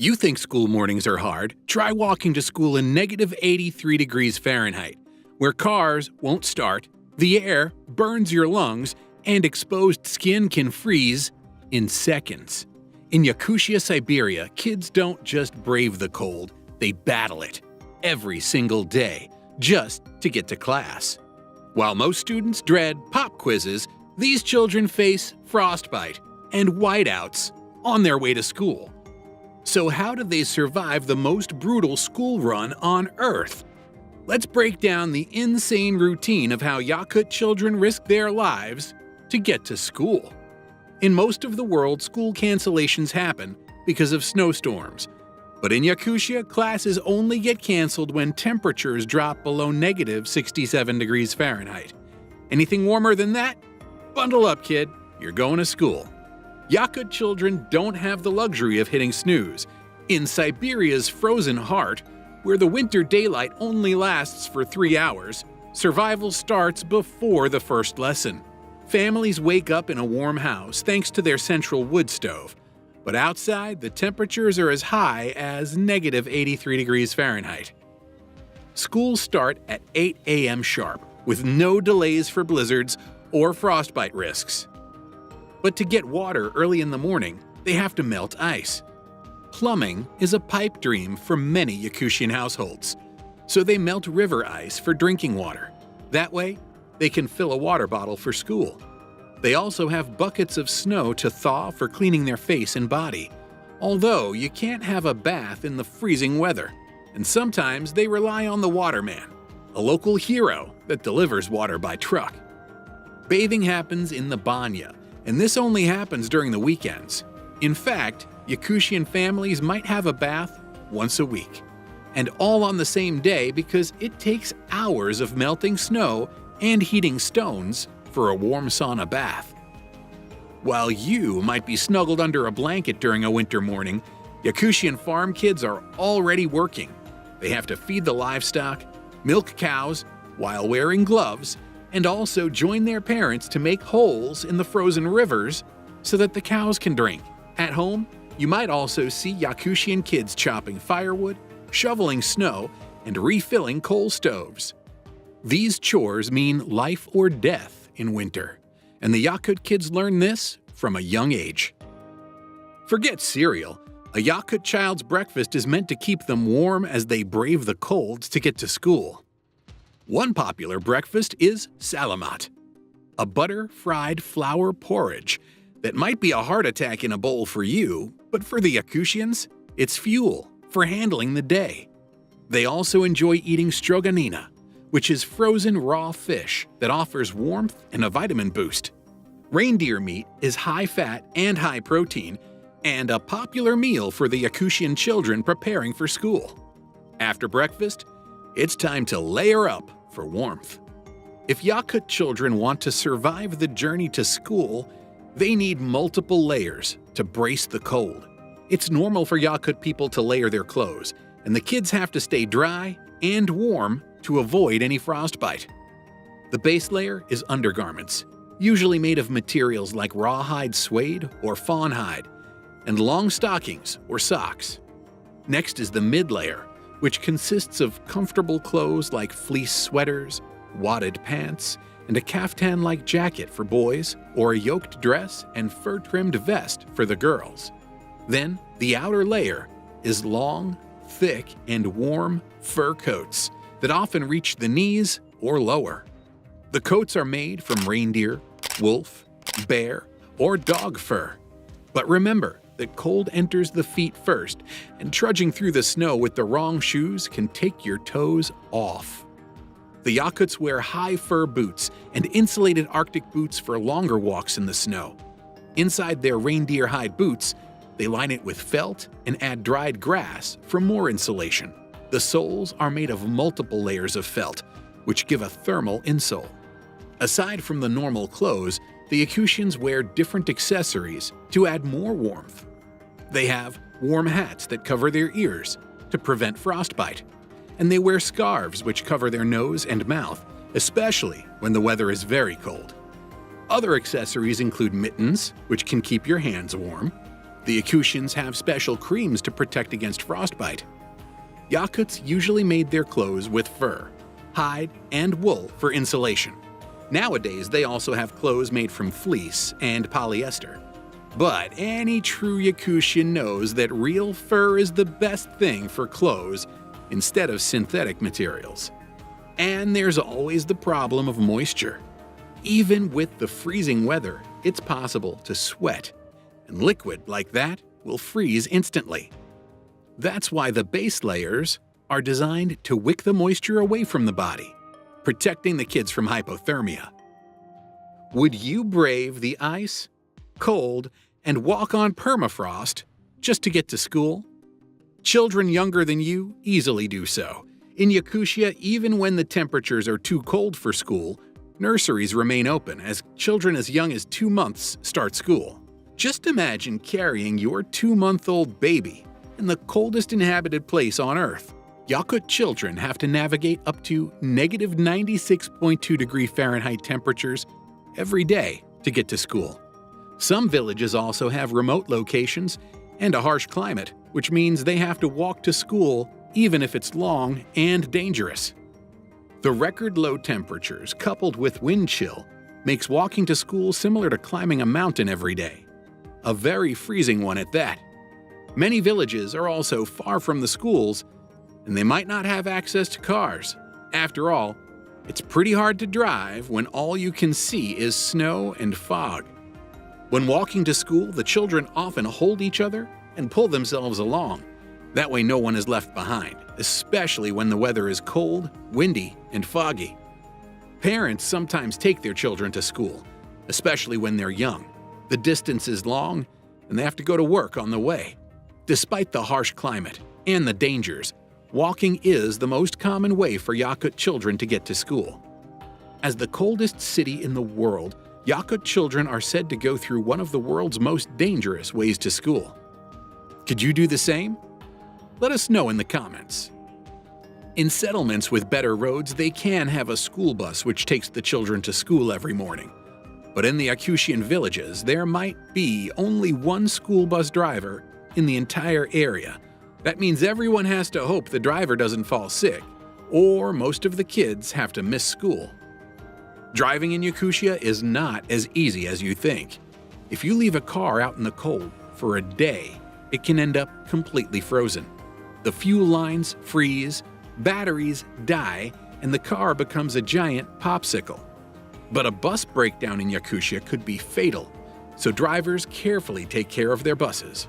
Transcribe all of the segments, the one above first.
You think school mornings are hard? Try walking to school in negative 83 degrees Fahrenheit, where cars won't start, the air burns your lungs, and exposed skin can freeze in seconds. In Yakutia, Siberia, kids don't just brave the cold, they battle it every single day just to get to class. While most students dread pop quizzes, these children face frostbite and whiteouts on their way to school. So how do they survive the most brutal school run on Earth? Let's break down the insane routine of how Yakut children risk their lives to get to school. In most of the world, school cancellations happen because of snowstorms. But in Yakutia, classes only get canceled when temperatures drop below negative 67 degrees Fahrenheit. Anything warmer than that? Bundle up, kid. You're going to school. Yakut children don't have the luxury of hitting snooze. In Siberia's frozen heart, where the winter daylight only lasts for 3 hours, survival starts before the first lesson. Families wake up in a warm house thanks to their central wood stove. But outside, the temperatures are as high as negative 83 degrees Fahrenheit. Schools start at 8 a.m. sharp, with no delays for blizzards or frostbite risks. But to get water early in the morning, they have to melt ice. Plumbing is a pipe dream for many Yakutian households, so they melt river ice for drinking water. That way, they can fill a water bottle for school. They also have buckets of snow to thaw for cleaning their face and body, although you can't have a bath in the freezing weather. And sometimes they rely on the waterman, a local hero that delivers water by truck. Bathing happens in the banya, and this only happens during the weekends. In fact, Yakutian families might have a bath once a week, and all on the same day because it takes hours of melting snow and heating stones for a warm sauna bath. While you might be snuggled under a blanket during a winter morning, Yakutian farm kids are already working. They have to feed the livestock, milk cows while wearing gloves, and also join their parents to make holes in the frozen rivers so that the cows can drink. At home, you might also see Yakutian kids chopping firewood, shoveling snow, and refilling coal stoves. These chores mean life or death in winter, and the Yakut kids learn this from a young age. Forget cereal. A Yakut child's breakfast is meant to keep them warm as they brave the colds to get to school. One popular breakfast is salamat, a butter-fried flour porridge that might be a heart attack in a bowl for you, but for the Yakutians, it's fuel for handling the day. They also enjoy eating stroganina, which is frozen raw fish that offers warmth and a vitamin boost. Reindeer meat is high fat and high protein, and a popular meal for the Yakutian children preparing for school. After breakfast, it's time to layer up for warmth. If Yakut children want to survive the journey to school, they need multiple layers to brace the cold. It's normal for Yakut people to layer their clothes, and the kids have to stay dry and warm to avoid any frostbite. The base layer is undergarments, usually made of materials like rawhide suede or fawn hide, and long stockings or socks. Next is the mid layer, which consists of comfortable clothes like fleece sweaters, wadded pants, and a kaftan-like jacket for boys, or a yoked dress and fur-trimmed vest for the girls. Then, the outer layer is long, thick, and warm fur coats that often reach the knees or lower. The coats are made from reindeer, wolf, bear, or dog fur. But remember that cold enters the feet first, and trudging through the snow with the wrong shoes can take your toes off. The Yakuts wear high fur boots and insulated Arctic boots for longer walks in the snow. Inside their reindeer hide boots, they line it with felt and add dried grass for more insulation. The soles are made of multiple layers of felt, which give a thermal insole. Aside from the normal clothes, the Yakutians wear different accessories to add more warmth. They have warm hats that cover their ears to prevent frostbite, and they wear scarves which cover their nose and mouth, especially when the weather is very cold. Other accessories include mittens, which can keep your hands warm, The Yakutians have special creams to protect against frostbite. Yakuts usually made their clothes with fur, hide, and wool for insulation. Nowadays, they also have clothes made from fleece and polyester. But any true Yakutian knows that real fur is the best thing for clothes instead of synthetic materials. And there's always the problem of moisture. Even with the freezing weather, it's possible to sweat, and liquid like that will freeze instantly. That's why the base layers are designed to wick the moisture away from the body, protecting the kids from hypothermia. Would you brave the ice, cold, and walk on permafrost just to get to school? Children younger than you easily do so. In Yakutia, even when the temperatures are too cold for school, nurseries remain open as children as young as 2 months start school. Just imagine carrying your 2-month-old baby in the coldest inhabited place on Earth. Yakut children have to navigate up to negative 96.2 degree Fahrenheit temperatures every day to get to school. Some villages also have remote locations and a harsh climate, which means they have to walk to school even if it's long and dangerous. The record low temperatures coupled with wind chill makes walking to school similar to climbing a mountain every day. A very freezing one at that. Many villages are also far from the schools, and they might not have access to cars. After all, it's pretty hard to drive when all you can see is snow and fog. When walking to school, the children often hold each other and pull themselves along. That way no one is left behind, especially when the weather is cold, windy, and foggy. Parents sometimes take their children to school, especially when they're young. The distance is long, and they have to go to work on the way. Despite the harsh climate and the dangers, walking is the most common way for Yakut children to get to school. As the coldest city in the world, Yakut children are said to go through one of the world's most dangerous ways to school. Could you do the same? Let us know in the comments. In settlements with better roads, they can have a school bus which takes the children to school every morning. But in the Yakutian villages, there might be only one school bus driver in the entire area. That means everyone has to hope the driver doesn't fall sick, or most of the kids have to miss school. Driving in Yakutia is not as easy as you think. If you leave a car out in the cold for a day, it can end up completely frozen. The fuel lines freeze, batteries die, and the car becomes a giant popsicle. But a bus breakdown in Yakutia could be fatal, so drivers carefully take care of their buses.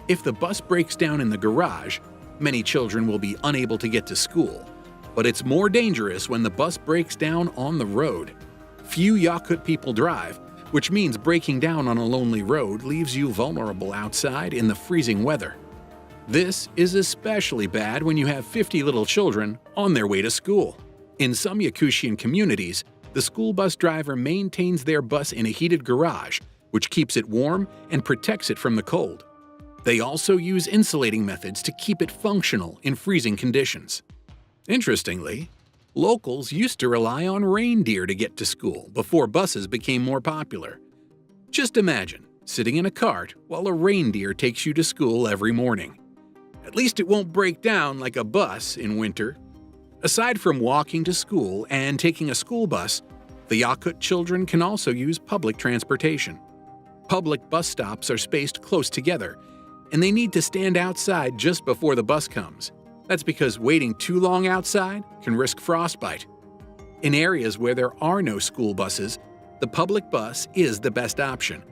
If the bus breaks down in the garage, many children will be unable to get to school. But it's more dangerous when the bus breaks down on the road. Few Yakut people drive, which means breaking down on a lonely road leaves you vulnerable outside in the freezing weather. This is especially bad when you have 50 little children on their way to school. In some Yakutian communities, the school bus driver maintains their bus in a heated garage, which keeps it warm and protects it from the cold. They also use insulating methods to keep it functional in freezing conditions. Interestingly, locals used to rely on reindeer to get to school before buses became more popular. Just imagine sitting in a cart while a reindeer takes you to school every morning. At least it won't break down like a bus in winter. Aside from walking to school and taking a school bus, the Yakut children can also use public transportation. Public bus stops are spaced close together, and they need to stand outside just before the bus comes. That's because waiting too long outside can risk frostbite. In areas where there are no school buses, the public bus is the best option.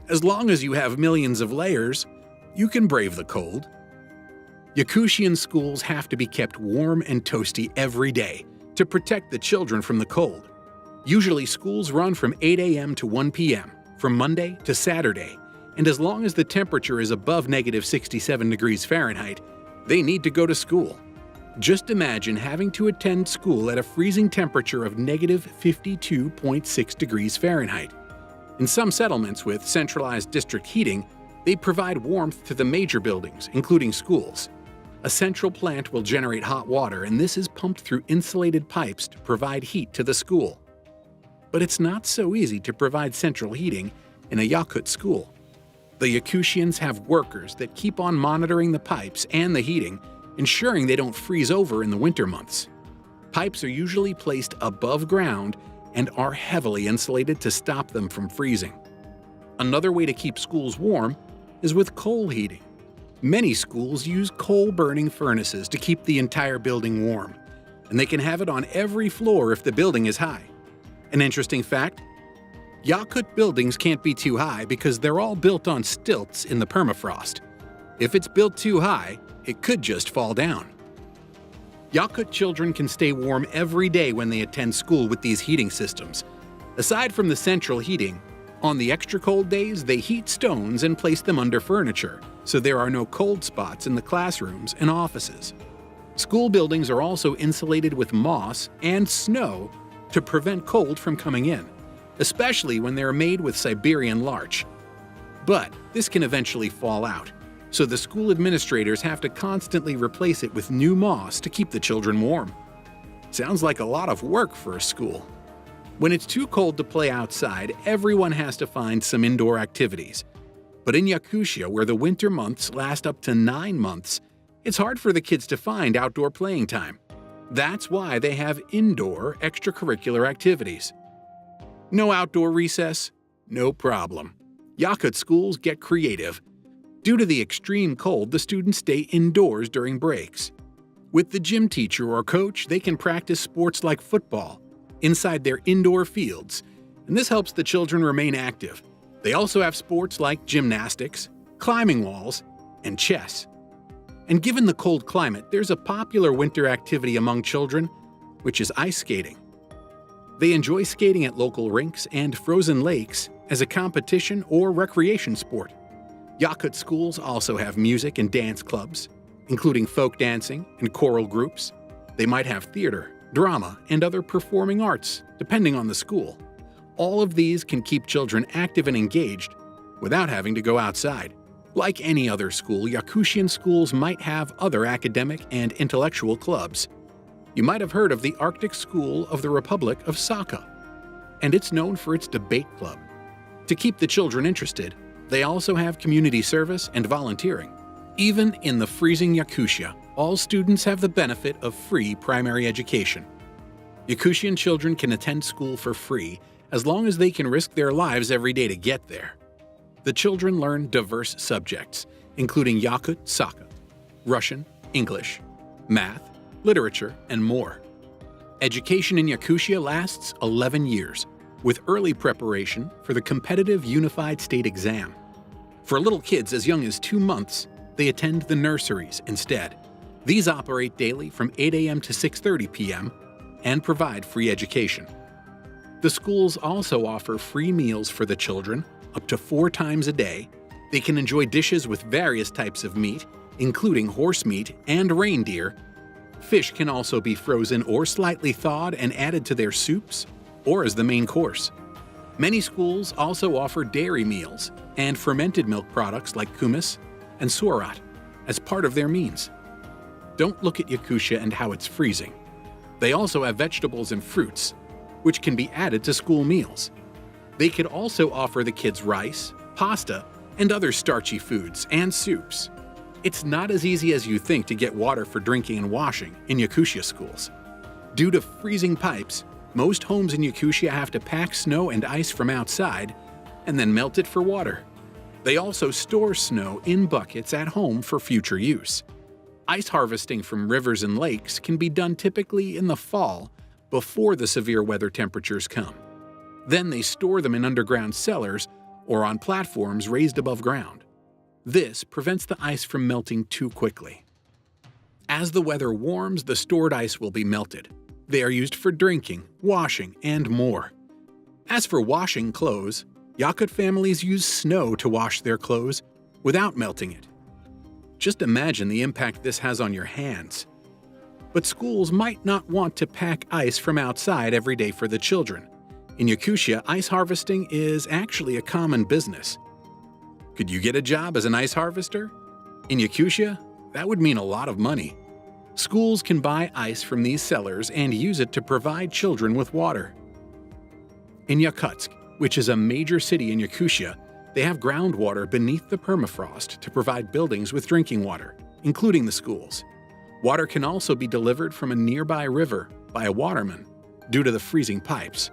As long as you have millions of layers, you can brave the cold. Yakutian schools have to be kept warm and toasty every day to protect the children from the cold. Usually schools run from 8 a.m. to 1 p.m., from Monday to Saturday, and as long as the temperature is above negative 67 degrees Fahrenheit, they need to go to school. Just imagine having to attend school at a freezing temperature of negative 52.6 degrees Fahrenheit. In some settlements with centralized district heating, they provide warmth to the major buildings, including schools. A central plant will generate hot water, and this is pumped through insulated pipes to provide heat to the school. But it's not so easy to provide central heating in a Yakut school. The Yakutians have workers that keep on monitoring the pipes and the heating, ensuring they don't freeze over in the winter months. Pipes are usually placed above ground and are heavily insulated to stop them from freezing. Another way to keep schools warm is with coal heating. Many schools use coal-burning furnaces to keep the entire building warm, and they can have it on every floor if the building is high. An interesting fact: Yakut buildings can't be too high because they're all built on stilts in the permafrost. If it's built too high, it could just fall down. Yakut children can stay warm every day when they attend school with these heating systems. Aside from the central heating, on the extra cold days, they heat stones and place them under furniture, so there are no cold spots in the classrooms and offices. School buildings are also insulated with moss and snow to prevent cold from coming in, especially when they're made with Siberian larch. But this can eventually fall out, so the school administrators have to constantly replace it with new moss to keep the children warm. Sounds like a lot of work for a school. When it's too cold to play outside, everyone has to find some indoor activities. But in Yakutia, where the winter months last up to 9 months, it's hard for the kids to find outdoor playing time. That's why they have indoor extracurricular activities. No outdoor recess? No problem. Yakut schools get creative. Due to the extreme cold, the students stay indoors during breaks. With the gym teacher or coach, they can practice sports like football inside their indoor fields, and this helps the children remain active. They also have sports like gymnastics, climbing walls, and chess. And given the cold climate, there's a popular winter activity among children, which is ice skating. They enjoy skating at local rinks and frozen lakes as a competition or recreation sport. Yakut schools also have music and dance clubs, including folk dancing and choral groups. They might have theater, drama, and other performing arts, depending on the school. All of these can keep children active and engaged without having to go outside. Like any other school, Yakutian schools might have other academic and intellectual clubs. You might have heard of the Arctic School of the Republic of Sakha, and it's known for its debate club. To keep the children interested, they also have community service and volunteering. Even in the freezing Yakutia, all students have the benefit of free primary education. Yakutian children can attend school for free as long as they can risk their lives every day to get there. The children learn diverse subjects, including Yakut Sakha, Russian, English, math, literature, and more. Education in Yakutia lasts 11 years, with early preparation for the competitive Unified State Exam. For little kids as young as 2 months, they attend the nurseries instead. These operate daily from 8 a.m. to 6:30 p.m. and provide free education. The schools also offer free meals for the children up to 4 times a day. They can enjoy dishes with various types of meat, including horse meat and reindeer. Fish can also be frozen or slightly thawed and added to their soups or as the main course. Many schools also offer dairy meals and fermented milk products like kumis and surat as part of their means. Don't look at Yakutia and how it's freezing. They also have vegetables and fruits, which can be added to school meals. They could also offer the kids rice, pasta, and other starchy foods and soups. It's not as easy as you think to get water for drinking and washing in Yakutia schools. Due to freezing pipes, most homes in Yakutia have to pack snow and ice from outside and then melt it for water. They also store snow in buckets at home for future use. Ice harvesting from rivers and lakes can be done typically in the fall before the severe weather temperatures come. Then they store them in underground cellars or on platforms raised above ground. This prevents the ice from melting too quickly. As the weather warms, the stored ice will be melted. They are used for drinking, washing, and more. As for washing clothes, Yakut families use snow to wash their clothes without melting it. Just imagine the impact this has on your hands. But schools might not want to pack ice from outside every day for the children. In Yakutia, ice harvesting is actually a common business. Could you get a job as an ice harvester? In Yakutia, that would mean a lot of money. Schools can buy ice from these sellers and use it to provide children with water. In Yakutsk, which is a major city in Yakutia, They have groundwater beneath the permafrost to provide buildings with drinking water, including the schools. Water can also be delivered from a nearby river by a waterman due to the freezing pipes.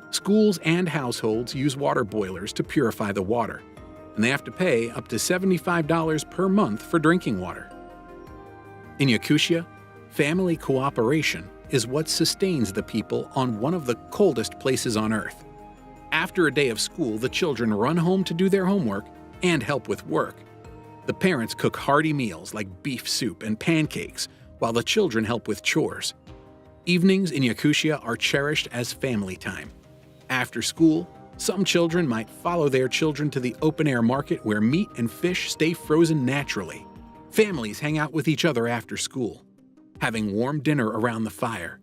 Schools and households use water boilers to purify the water, and they have to pay up to $75 per month for drinking water. In Yakutia, family cooperation is what sustains the people on one of the coldest places on Earth. After a day of school, the children run home to do their homework and help with work. The parents cook hearty meals like beef soup and pancakes, while the children help with chores. Evenings in Yakutia are cherished as family time. After school, some children might follow their children to the open-air market where meat and fish stay frozen naturally. Families hang out with each other after school, having warm dinner around the fire.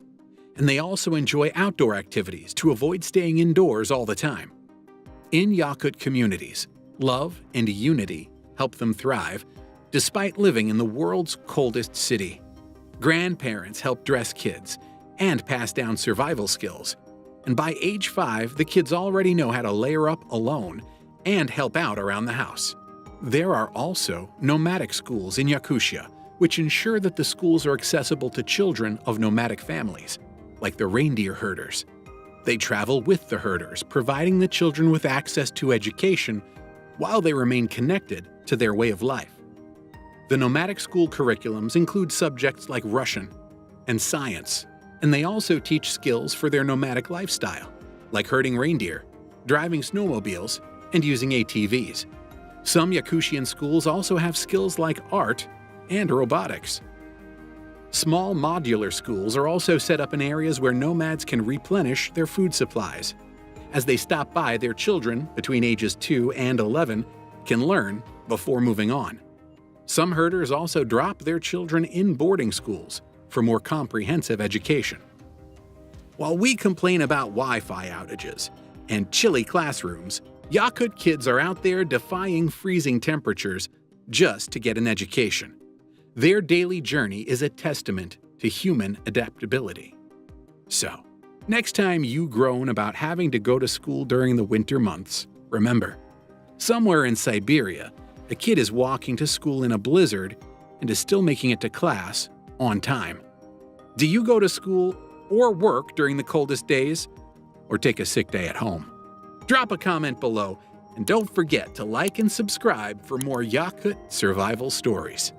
And they also enjoy outdoor activities to avoid staying indoors all the time. In Yakut communities, love and unity help them thrive, despite living in the world's coldest city. Grandparents help dress kids and pass down survival skills. And by age 5, the kids already know how to layer up alone and help out around the house. There are also nomadic schools in Yakutia, which ensure that the schools are accessible to children of nomadic families, like the reindeer herders. They travel with the herders, providing the children with access to education while they remain connected to their way of life. The nomadic school curriculums include subjects like Russian and science, and they also teach skills for their nomadic lifestyle, like herding reindeer, driving snowmobiles, and using ATVs. Some Yakutian schools also have skills like art and robotics. Small modular schools are also set up in areas where nomads can replenish their food supplies. As they stop by, their children, between ages 2 and 11, can learn before moving on. Some herders also drop their children in boarding schools for more comprehensive education. While we complain about Wi-Fi outages and chilly classrooms, Yakut kids are out there defying freezing temperatures just to get an education. Their daily journey is a testament to human adaptability. So, next time you groan about having to go to school during the winter months, remember, somewhere in Siberia, a kid is walking to school in a blizzard and is still making it to class on time. Do you go to school or work during the coldest days, or take a sick day at home? Drop a comment below, and don't forget to like and subscribe for more Yakut survival stories.